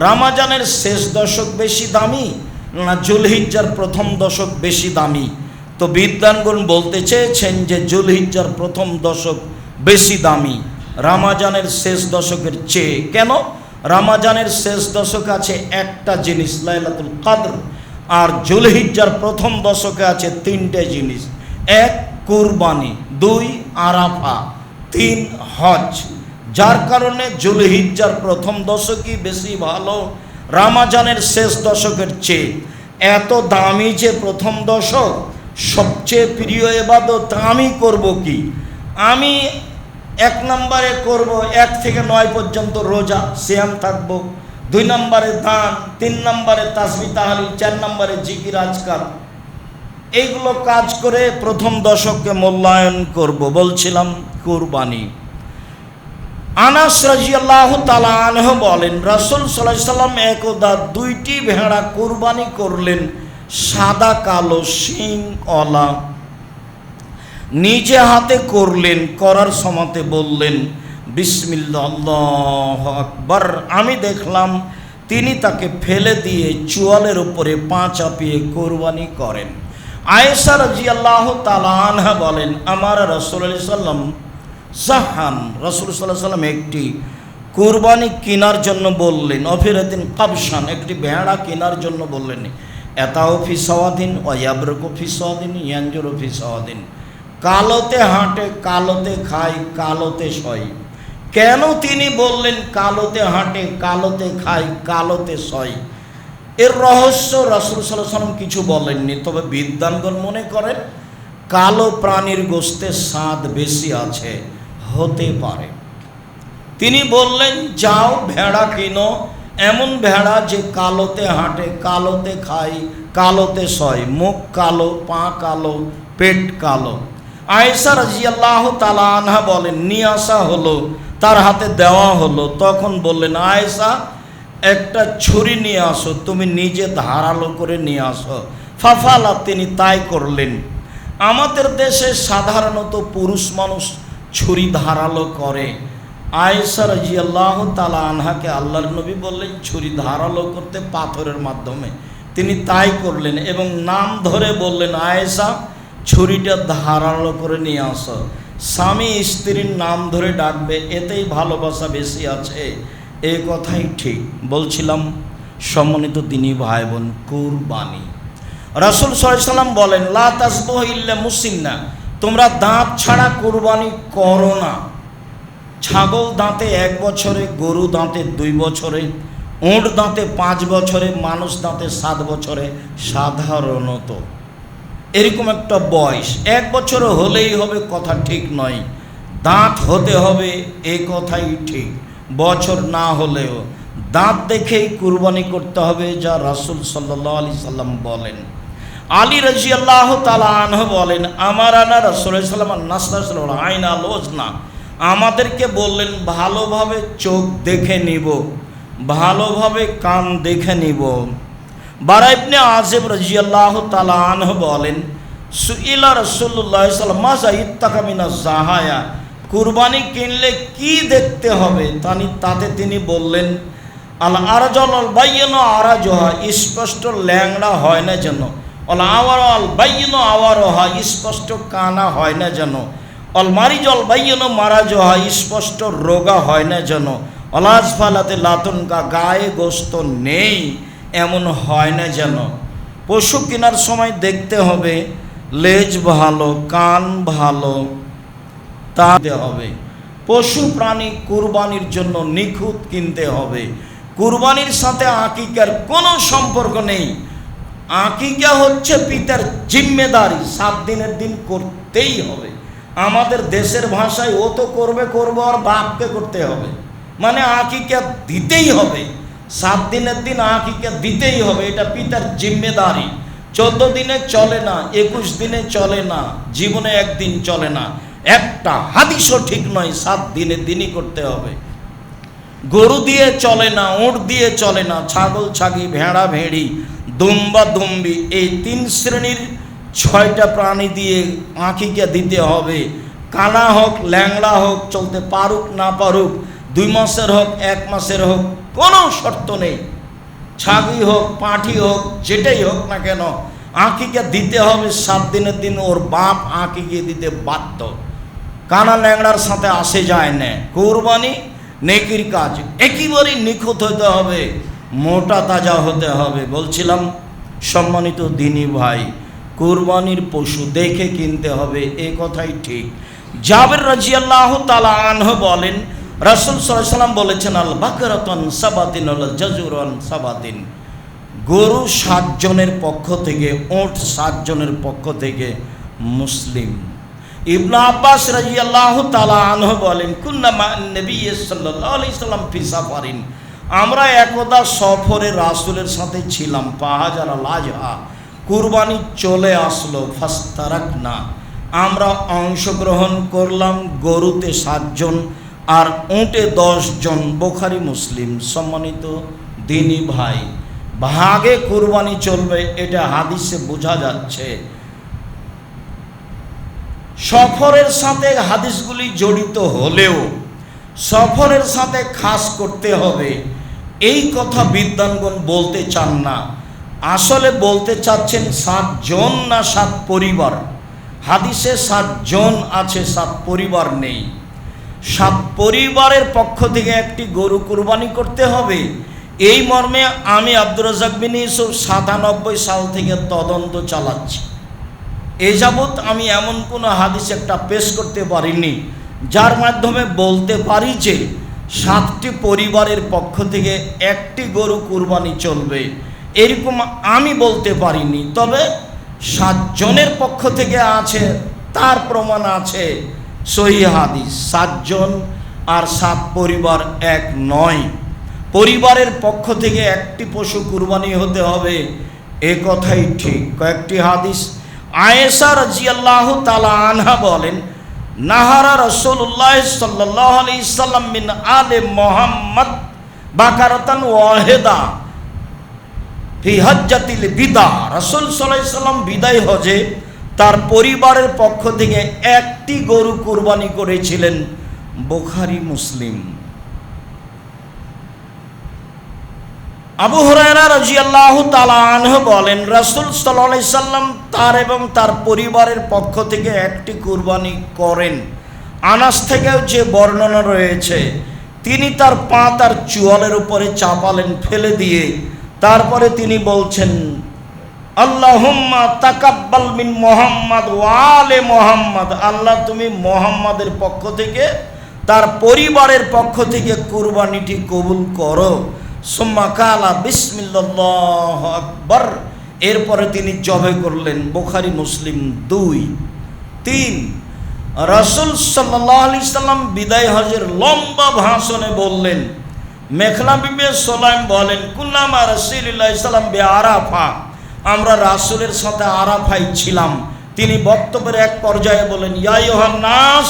রমজানের শেষ দশক বেশি দামি না জুলহিজ্জার প্রথম দশক বেশি দামি? তো বিদ্বানগণ বলতে চেয়েছেন যে জুলহিজ্জার প্রথম দশক বেশি দামি রমজানের শেষ দশকের চেয়ে। কেন? রমজানের শেষ দশকে আছে একটা জিনিস, লাইলাতুল কদর, আর জুলহিজ্জার প্রথম দশকে আছে তিনটে জিনিস। এক, কুরবানি; দুই, আরাফা; তিন, হজ। যার কারণে জুলহিজ্জার প্রথম দশকই বেশি ভালো রমজানের শেষ দশকের চেয়ে। এত দামি যে প্রথম দশক, সবচেয়ে প্রিয় ইবাদত আমি করব কি? আমি 1 নম্বরে করব 1 থেকে 9 পর্যন্ত রোজা, সিয়াম থাকব। 2 নম্বরে দান, 3 নম্বরে তাসবিহ তাহলিল, 4 নম্বরে জিকির আজকার। এইগুলো কাজ করে প্রথম দশককে মূল্যায়ন করব। বলছিলাম কুরবানি। আনাস রাদিয়াল্লাহু তাআলা আনহু বলেন, রাসূল সাল্লাল্লাহু আলাইহি সাল্লাম একদা 2টি ভেড়া কুরবানি করলেন, সাদা কালো শিংওয়ালা। নিজে হাতে করলেন। করার সময়তে বললেন বিসমিল্লাহ, আল্লাহু আকবার। আমি দেখলাম তিনি তাকে ফেলে দিয়ে চোয়ালের উপরে পা চাপিয়ে কোরবানি করেন। আয়েশা রাদিয়াল্লাহু তাআলা আনহা বলেন, আমার রাসূলুল্লাহ সাল্লাল্লাহু আলাইহি ওয়াসাল্লাম সাহান, রাসূল সাল্লাল্লাহু আলাইহি ওয়াসাল্লাম একটি কোরবানি কেনার জন্য বললেন, অফিরাতিন কাবশান, একটি ভেড়া কেনার জন্য বললেন। এতাও ফি সাওয়াদিন ওয়া ইয়াবরুকু ফি সাওয়াদিন ইয়ানজুরু ফি সাওয়াদিন। কালোতে হাঁটে, কালোতে খায়, কালোতে শয়। কেন তিনি বললেন কালোতে হাঁটে, কালোতে খায়, কালোতে শয়? এর রহস্য রাসূল সাল্লাল্লাহু আলাইহি ওয়াসাল্লাম কিছু বলেননি। তবে বিদ্বানগণ মনে করেন কালো প্রাণীর গোশতের স্বাদ বেশি আছে, হতে পারে। তিনি বললেন যাও ভেড়া কিনো, এমন ভেড়া যে কালোতে হাঁটে, কালোতে খায়, কালোতে শয়, মুখ কালো, পা কালো, পেট কালো। আয়েশা রাদিয়াল্লাহু তাআলা আনহা বলেন, নিয়ে আসা হলো, তার হাতে দেওয়া হলো। তখন বললেন, আয়েশা একটা ছুরি নিয়ে আসো, তুমি নিজে ধারালো করে নিয়ে আসো। ফাফালা, তিনি তাই করলেন। আমাদের দেশে সাধারণত পুরুষ মানুষ ছুরি ধারালো করে। আয়েশা রাদিয়াল্লাহু তাআলা আনহাকে আল্লাহর নবী বললেন ছুরি ধারালো করতে পাথরের মাধ্যমে। তিনি তাই করলেন এবং নাম ধরে বললেন, আয়েশা ছুরিটা ধারালো করে নিয়ে আসো। স্বামী স্ত্রীর নাম ধরে ডাকবে, এতেই ভালোবাসা বেশি আছে, এই কথাই ঠিক। বলছিলাম সম্মানিত দিনী ভাই বোন, কুরবানি। রাসূল সাল্লাল্লাহু আলাইহি ওয়াসাল্লাম বলেন, লা তাসবুহু ইল্লা মুসিন্না, তোমরা দাঁত ছাড়া কুরবানি করো না। ছাগল দাঁতে 1 বছরে, গরু দাঁতে 2 বছরে, উট দাঁতে 5 বছরে, মানুষ দাঁতে 7 বছরে সাধারণত। এরকম একটা বয়স। 1 বছর হলেই হবে কথা ঠিক নয়, দাঁত হতে হবে এই কথাই ঠিক। বছর না হলেও দাঁত দেখেই কুরবানি করতে হবে, যা রাসূল সাল্লাল্লাহু আলাইহি সাল্লাম বলেন। আলী রাদিয়াল্লাহু তাআলা আনহু বলেন, আমার আনা রাসূলুল্লাহ সাল্লাল্লাহু আলাইহি ওয়াসাল্লাম আইনা লোজনা, আমাদেরকে বললেন ভালোভাবে চোখ দেখে নিব, ভালোভাবে কান দেখে নিব। বারা ইবনে আযিব রাদিয়াল্লাহু তাআলা আনহু বলেন, সুইলা রাসূলুল্লাহ সাল্লাল্লাহু আলাইহি ওয়াসাল্লাম মা যাইত্তাকা মিনাজ জাহায়া, কুরবানি কিনলে কি দেখতে হবে? তাতে তিনি বললেন, আল আরজাল আল বাইয়িন আরাজহা, স্পষ্ট ল্যাংড়া হয় না যেন। অল আওয়ার আল বাইয়িন আওয়ারহা, স্পষ্ট কানা হয় না যেন। অল মারিজল বাইয়িন মারাজহা, স্পষ্ট রোগা হয় না যেন। অলাজ ফালাতে লাতুনকা, গায়ে গোশত নেই এমন হয় না যেন। পশু কেনার সময় দেখতে হবে লেজ ভালো, কান ভালো, তা হবে। পশু প্রাণী কুরবানির জন্য নিখুঁত কিনতে হবে। কুরবানির সাথে আকিকার কোনো সম্পর্ক নেই। আকিকা হচ্ছে পিতার জিম্মেদারি, 7 দিনের দিন করতেই হবে। আমাদের দেশের ভাষায় ও তো করবে আর বাপকে করতে হবে, মানে আকিকা দিতেই হবে। 7 দিনের দিন আকিকা দিতেই হবে, এটা পিতার জিম্মেদারি। 14 দিনে চলে না, 21 দিনে চলে না, জীবনে একদিন চলে না। একটা হাদিসও ঠিক নয়, 7 দিনের দিনই করতে হবে। গরু দিয়ে চলে না, উট দিয়ে চলে না, ছাগল ছাগি, ভেড়া ভেড়ি, দুম্বা দুম্বি, এই 3 শ্রেণীর 6টা প্রাণী দিয়ে আকিকা দিতে হবে। কানা হোক, ল্যাংড়া হোক, চলতে পারুক না পারুক, 2 মাসের হোক 1 মাসের হোক কোনো শর্ত নেই, ছাগি হোক পাঁঠি হোক যেটাই হোক না কেন আঁকিকে দিতে হবে। 7 দিনের দিন ওর বাপ আঁকিকে দিতে বাধ্য, কানা ল্যাংড়ার সাথে আসে যায় না। কোরবানি নেকির কাজ, একেবারেই নিখুঁত হতে হবে, মোটা তাজা হতে হবে। বলছিলাম সম্মানিত দিনী ভাই, কোরবানির পশু দেখে কিনতে হবে, এ কথাই ঠিক। জাবের রাদিয়াল্লাহু তাআলা আনহু বলেন, রাসূল সাল্লাল্লাহু আলাইহি ওয়াসাল্লাম বলেছেন, আল বাকরাতুন সাবাতিন আল জাজুরান সাবাতিন, গরু 7 জনের পক্ষ থেকে, ওট 7 জনের পক্ষ থেকে। মুসলিম। ইবনে আব্বাস রাদিয়াল্লাহু তাআলা আনহু বলেন, কুন্না মা নবী সাল্লাল্লাহু আলাইহি সাল্লাম ফি সাফারিন, আমরা একদা সফরে রাসূলের সাথে ছিলাম। ফাহাজার লাজহা, কুরবানি চলে আসলো। ফাস্তারাকনা, আমরা অংশগ্রহণ করলাম। গরুতে 7 জন আর উটে 10 জন। বুখারী মুসলিম। সম্মানিত দিনী ভাই, ভাগে কুরবানি চলবে এটা হাদিসে বোঝা যাচ্ছে। সফরের সাথে হাদিসগুলি জড়িত হলেও সফরের সাথে খাস করতে হবে এই কথা বিদ্বানগণ বলতে চান না। আসলে বলতে চাচ্ছেন 7 জন না 7 পরিবার। হাদিসে 7 জন আছে, 7 পরিবার নেই। 7 পরিবারের পক্ষ থেকে একটি গরু কুরবানি করতে হবে, এই মর্মে আমি আব্দুর রাজ্জাক বিন ইউসুফ 97 সাল থেকে তদন্ত চালাচ্ছি। এ যাবৎ আমি এমন কোনো হাদিস একটা পেশ করতে পারিনি যার মাধ্যমে বলতে পারি যে 7টি পরিবারের পক্ষ থেকে একটি গরু কুরবানি চলবে, এরকম আমি বলতে পারিনি। তবে 7 জনের পক্ষ থেকে আছে, তার প্রমাণ আছে সহিহ হাদিস। 7 জন আর 7 পরিবার এক নয়। পরিবারের পক্ষ থেকে একটি পশু কুরবানি হতে হবে, এ কথাই ঠিক। কয়েকটি হাদিস। আয়েশা রাদিয়াল্লাহু তাআলা আনহা বলেন, নাহারা রাসূলুল্লাহ সাল্লাল্লাহু আলাইহি সাল্লাম মিন আলে মুহাম্মদ বাকারাতান ওয়াহিদা ফি হজ্জাতিল বিদা, রাসূল সাল্লাল্লাহু আলাইহি সাল্লাম বিদায় হজে তার পরিবারের পক্ষ থেকে একটি গরু কুরবানি করেছিলেন। বুখারী মুসলিম। আবু হুরায়রা রাদিয়াল্লাহু তাআলা আনহু বলেন, রাসূল সাল্লাল্লাহু আলাইহি সাল্লাম তার এবং তার পরিবারের পক্ষ থেকে একটি কুরবানি করেন। আনাস থেকেও যে বর্ণনা রয়েছে, তিনি তার পা তার চুয়ালের উপরে চাপালেন ফেলে দিয়ে, তারপরে তিনি বলছেন, আল্লাহুম্মা তাকাব্বাল মিন মুহাম্মদ ওয়া আলে মুহাম্মদ, আল্লাহ তুমি মুহাম্মাদের পক্ষ থেকে তার পরিবারের পক্ষ থেকে কুরবানিটি কবুল করো। সুম্মা কালা বিসমিল্লাল্লাহু আকবার, এরপরে তিনি জবে করলেন। বুখারী মুসলিম। 2, 3 রাসূল সাল্লাল্লাহু আলাইহি সাল্লাম বিদায় হজের লম্বা ভাষণে বললেন, মেখলা বিবি সুলাইম বলেন, কুল্লামা রাসূলুল্লাহ সাল্লাম বি আরাফা, আমরা রাসূলের সাথে আরাফায় ছিলাম। তিনি বক্তব্যের এক পর্যায়ে বলেন, ইয়া আইয়ুহান নাস,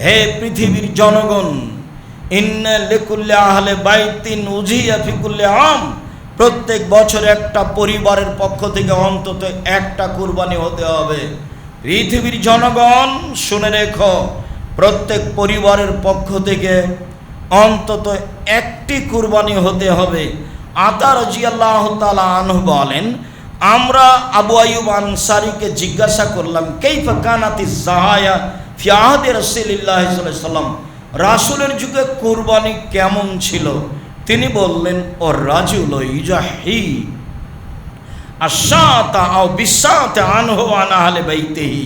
হে পৃথিবীর জনগণ, ইন্না লিকুল্লি আহলি বাইতিন উযিয়া ফি কুল্লি আম, প্রত্যেক বছর একটা পরিবারের পক্ষ থেকে অন্তত একটা কুরবানি হতে হবে। পৃথিবীর জনগণ শুনে রেখো, প্রত্যেক পরিবারের পক্ষ থেকে অন্তত একটি কুরবানি হতে হবে। আতা রাদিয়াল্লাহু তাআলা আনহু বলেন, আমরা আবু আইয়ুব আনসারীকে জিজ্ঞাসা করলাম, কাইফা কানাতিজ যাহায়া ফি আহদি রাসূলিল্লাহ সাল্লাল্লাহু আলাইহি ওয়াসাল্লাম, রাসূলের যুগে কুরবানি কেমন ছিল? তিনি বললেন, ও রাজুল ইজাহি আশাতা আও বিসাতা আনহু আন আহলি বাইতিহি,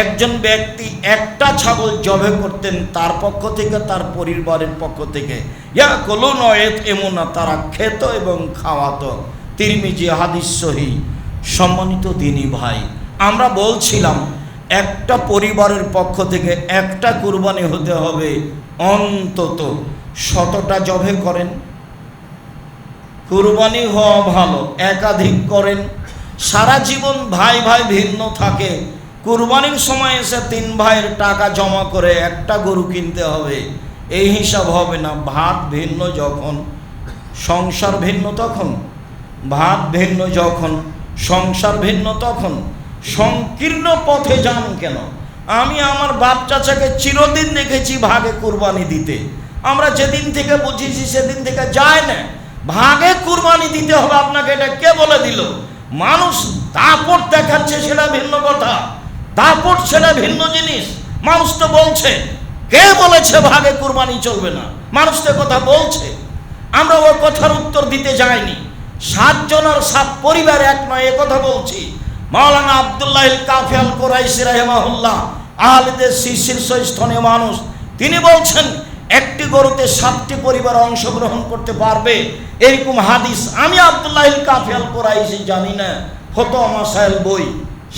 একজন ব্যক্তি একটা ছাগল জবে করতেন তার পক্ষ থেকে, তার পরিবারের পক্ষ থেকে। ইয়াকুলুন ওয়া ইয়াতঈমুনা, তারা খেত এবং খাওয়াতো। তিরমিজি হাদিস সহিহ। সম্মানিত দিনী ভাই, আমরা বলছিলাম একটা পরিবারের পক্ষ থেকে একটা কুরবানি হতে হবে, অন্তত 100টা জবে করেন। কুরবানি হওয়া ভালো, একাধিক করেন। সারা জীবন ভাই ভাই ভিন্ন থাকে, কুরবানির সময় এসে 3 ভাইয়ের টাকা জমা করে একটা গরু কিনতে হবে, এই হিসাব হবে না। ভাত ভিন্ন যখন, সংসার ভিন্ন তখন, ভাত ভিন্ন যখন, সংসার ভিন্ন তখন, সংকীর্ণ পথে যান কেন? আমি আমার বাপ চাচাকে চিরদিন দেখেছি ভাগে কুরবানি দিতে, আমরা যেদিন থেকে বুঝেছি সেদিন থেকে যায় না। ভাগে কুরবানি দিতে হবে আপনাকে, এটা কে বলে দিল? মানুষ দাপট দেখাচ্ছে, সেটা ভিন্ন কথা। দাপট সেটা ভিন্ন জিনিস। মানুষ তো বলছে, কে বলেছে ভাগে কুরবানি চলবে না? মানুষ তো কথা বলছে, আমরা ওই কথার উত্তর দিতে যাইনি। 7 জন আর 7 পরিবার এক নয়, এ কথা বলছি। মাওলানা আব্দুল্লাহ কাফি আল কুরাইশি রাহিমাহুল্লাহ, আহলেদের শীর্ষস্থানীয় মানুষ, তিনি বলছেন একটি গরুতে 7টি পরিবার অংশগ্রহণ করতে পারবে, এরকম হাদিস আমি আব্দুল্লাহ কাফি আল কুরাইশি জানি না। ফতোয়া মাসাইল বই,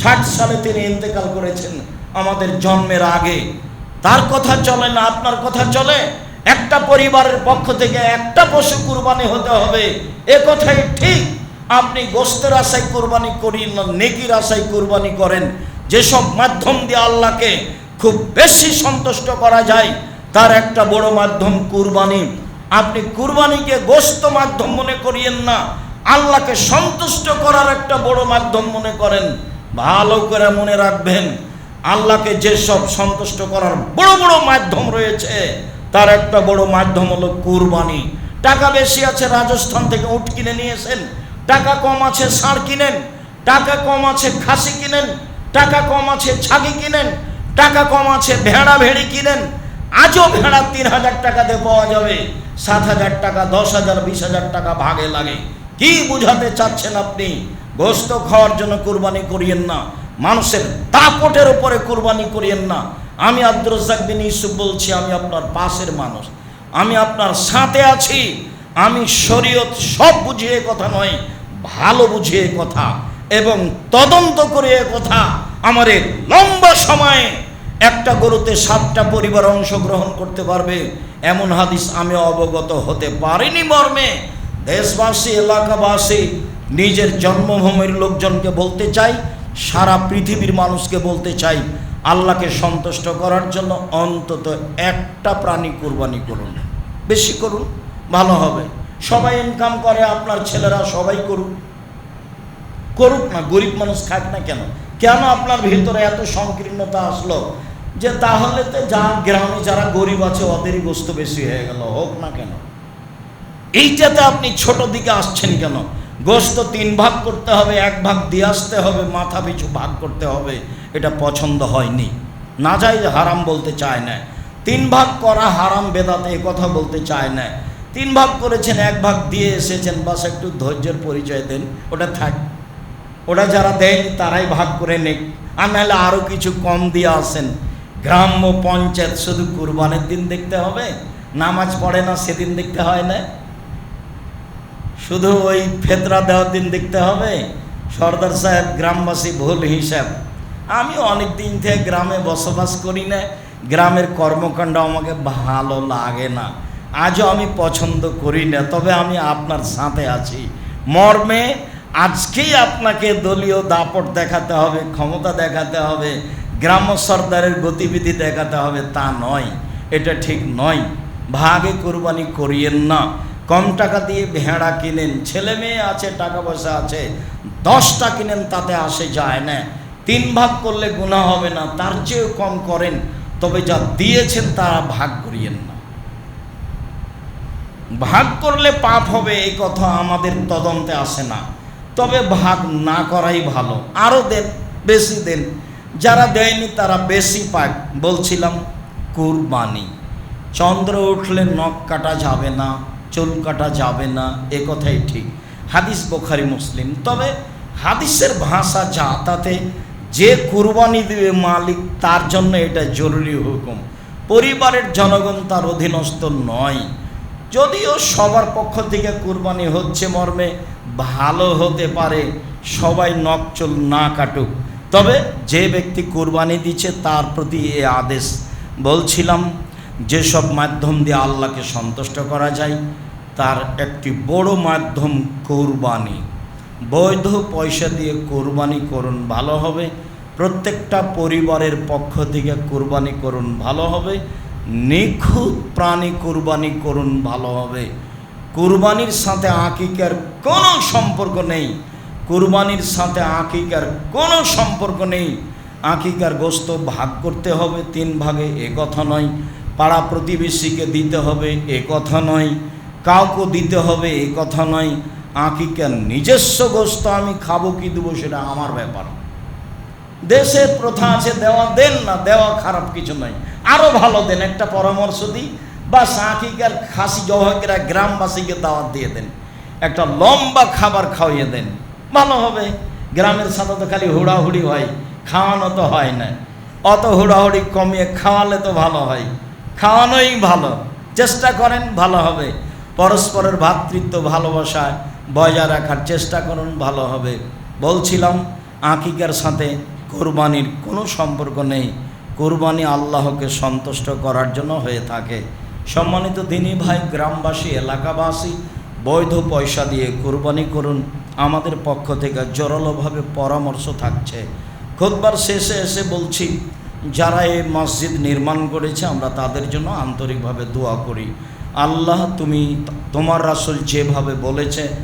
60 সালে তিনি ইন্তেকাল করেছেন, আমাদের জন্মের আগে। তার কথা চলে না, আপনার কথা চলে? একটা পরিবারের পক্ষ থেকে একটা পশু কুরবানি হতে হবে, এ কথাই ঠিক। আপনি গোশতের আশায় কুরবানি করেন না, নেকির আশায় কুরবানি করেন। যেসব মাধ্যম দিয়ে আল্লাহকে খুব বেশি সন্তুষ্ট করা যায়, তার একটা বড় মাধ্যম কুরবানি। আপনি কুরবানিকে গোশত মাধ্যম মনে করিয়েন না, আল্লাহকে সন্তুষ্ট করার একটা বড় মাধ্যম মনে করেন। ভালো করে মনে রাখবেন, আল্লাহকে যেসব সন্তুষ্ট করার বড় বড় মাধ্যম রয়েছে, তার একটা বড় মাধ্যম হলো কুরবানি। টাকা বেশি আছে, রাজস্থান থেকে উট কিনে নিয়েছেন। টাকা কম আছে, ষাঁড় কিনেন। টাকা কম আছে, খাসি কিনেন। টাকা কম আছে, ছাগি কিনেন। টাকা কম আছে, ভেড়া ভেড়ি কিনেন। আজও ভেড়া 3000 টাকাতে পাওয়া যাবে, 7000 টাকা, 10,000, 20,000 টাকা ভাগে লাগে। কি বুঝাতে চাচ্ছেন আপনি? গোশত খাওয়ার জন্য কুরবানি করিয়েন না, মানুষের দাপটের উপরে কুরবানি করিয়েন না। আমি আব্দুর রাজ্জাক বিন ইউসুফ বলছি, আমি আপনার পাশের মানুষ, আমি আপনার সাথে আছি। আমি শরীয়ত সব বুঝিয়ে কথা নয়, ভালো বুঝিয়ে কথা এবং তদন্ত করে কথা। আমার এই লম্বা সময়ে একটা গরুতে 7টা পরিবার অংশগ্রহণ করতে পারবে এমন হাদিস আমি অবগত হতে পারিনি মর্মে। দেশবাসী, এলাকাবাসী, নিজের জন্মভূমির লোকজনকে বলতে চাই, সারা পৃথিবীর মানুষকে বলতে চাই, আল্লাহকে সন্তুষ্ট করার জন্য অন্তত একটা প্রাণী কুরবানি করুন, বেশি করুন, ভালো হবে। সবাই ইনকাম করে, আপনার ছেলেরা সবাই করুক, করুক না, গরিব মানুষ খাক না কেন? কেন আপনার ভিতরে এত সংকীর্ণতা আসলো যে তাহলে তো যা গ্রামে যারা গরিব আছে ওদেরই গোশত বেশি হয়ে গেল, হোক না কেন? এইটাতে আপনি ছোট দিকে আসছেন কেন? গোশত 3 ভাগ করতে হবে, 1 ভাগ দিয়ে আসতে হবে, মাথা পিছু ভাগ করতে হবে, এটা পছন্দ হয়নি। না যাই হারাম বলতে চায় না, 3 ভাগ করা হারাম বেদাতে এ কথা বলতে চায় না। 3 ভাগ করেছেন, 1 ভাগ দিয়ে এসেছেন, বাস একটু ধৈর্যের পরিচয় দেন, ওটা থাক। ওটা যারা দেয়নি তারাই ভাগ করে নেক, আর নাহলে আরও কিছু কম দিয়ে আসেন। গ্রাম্য পঞ্চায়েত শুধু কুরবানের দিন দেখতে হবে, নামাজ পড়ে না সেদিন দেখতে হয় না, শুধু ওই ফেতরা দেওয়ার দিন দেখতে হবে। সর্দার সাহেব, গ্রামবাসী ভুল হিসাব। আমি অনেক দিন থেকে গ্রামে বসবাস করি না, গ্রামের কর্মকাণ্ড আমাকে ভালো লাগে না, আজও আমি পছন্দ করি না। তবে আমি আপনার সাথে আছি মর্মে। আজকেই আপনাকে দলীয় দাপট দেখাতে হবে, ক্ষমতা দেখাতে হবে, গ্রাম্য সর্দারের গতিবিধি দেখাতে হবে, তা নয়, এটা ঠিক নয়। ভাগে কুরবানি করিয়েন না। কম টাকা দিয়ে ভেড়া কিনেন, ছেলে মেয়ে আছে, টাকা পয়সা আছে, 10টা কিনেন, তাতে আসে যায় না। 3 ভাগ করলে গুনাহ হবে না, তার চেয়েও কম করেন, তবে যা দিয়েছেন তারা ভাগ করিয়েন না। ভাগ করলে পাপ হবে এই কথা আমাদের তদন্তে আসে না, তবে ভাগ না করাই ভালো। আরও দেন, বেশি দেন, যারা দেয়নি তারা বেশি পাক। বলছিলাম কুরবানি, চন্দ্র উঠলে নখ কাটা যাবে না, চুল কাটা যাবে না, এ কথাই ঠিক। হাদিস বুখারী মুসলিম। তবে হাদিসের ভাষা যা, তাতে যে কুরবানি দেবে মালিক তার জন্য এটা জরুরি হুকুম, পরিবারের জনগণ তার অধীনস্থ নয়। যদিও সবার পক্ষ থেকে কুরবানি হচ্ছে মর্মে ভালো হতে পারে সবাই নখ চুল না কাটুক, তবে যে ব্যক্তি কুরবানি দিচ্ছে তার প্রতি এ আদেশ। বলছিলাম যেসব মাধ্যম দিয়ে আল্লাহকে সন্তুষ্ট করা যায় তার একটি বড় মাধ্যম কুরবানি। বৈধ পয়সা দিয়ে কুরবানি করুন, ভালো হবে। প্রত্যেকটা পরিবারের পক্ষ থেকে কুরবানি করুন, ভালো হবে। নিখুঁত প্রাণী কুরবানি করুন, ভালো হবে। কুরবানির সাথে আকিকার কোনো সম্পর্ক নেই, কুরবানির সাথে আকিকার কোনো সম্পর্ক নেই। আকিকার গোশত ভাগ করতে হবে 3 ভাগে, এ কথা নয়। পাড়া প্রতিবেশীকে দিতে হবে এ কথা নয়, কাউকে দিতে হবে এ কথা নয়। আকিকার নিজস্ব গোশত আমি খাবো কি দেবো সেটা আমার ব্যাপার। দেশের প্রথা আছে দেওয়া, দেন না, দেওয়া খারাপ কিছু নয়, আরও ভালো দেন। একটা পরামর্শ দিই, বা আকিকার খাসি জবাইরা গ্রামবাসীকে দাওয়াত দিয়ে দেন, একটা লম্বা খাবার খাওয়িয়ে দেন, ভালো হবে। গ্রামের সাথে তো খালি হুড়াহুড়ি হয়, খাওয়ানো তো হয় না। অত হুড়াহুড়ি কমিয়ে খাওয়ালে তো ভালো হয়, খাওয়ানোই ভালো। চেষ্টা করেন, ভালো হবে। পরস্পরের ভ্রাতৃত্ব ভালোবাসা বজায় রাখার চেষ্টা করুন, ভালো হবে। বলছিলাম আকিকার সাথে কোরবানির কোনো সম্পর্ক নেই। কোরবানি আল্লাহকে সন্তুষ্ট করার জন্য হয়ে থাকে। সম্মানিত দিনী ভাই, গ্রামবাসী, এলাকাবাসী, বৈধ পয়সা দিয়ে কোরবানি করুন। আমাদের পক্ষ থেকে জোরালোভাবে পরামর্শ থাকছে। খুতবার শেষে এসে বলছি, যারা এই মসজিদ নির্মাণ করেছে আমরা তাদের জন্য আন্তরিকভাবে দোয়া করি। আল্লাহ তুমি তোমার রাসূল যেভাবে বলেছে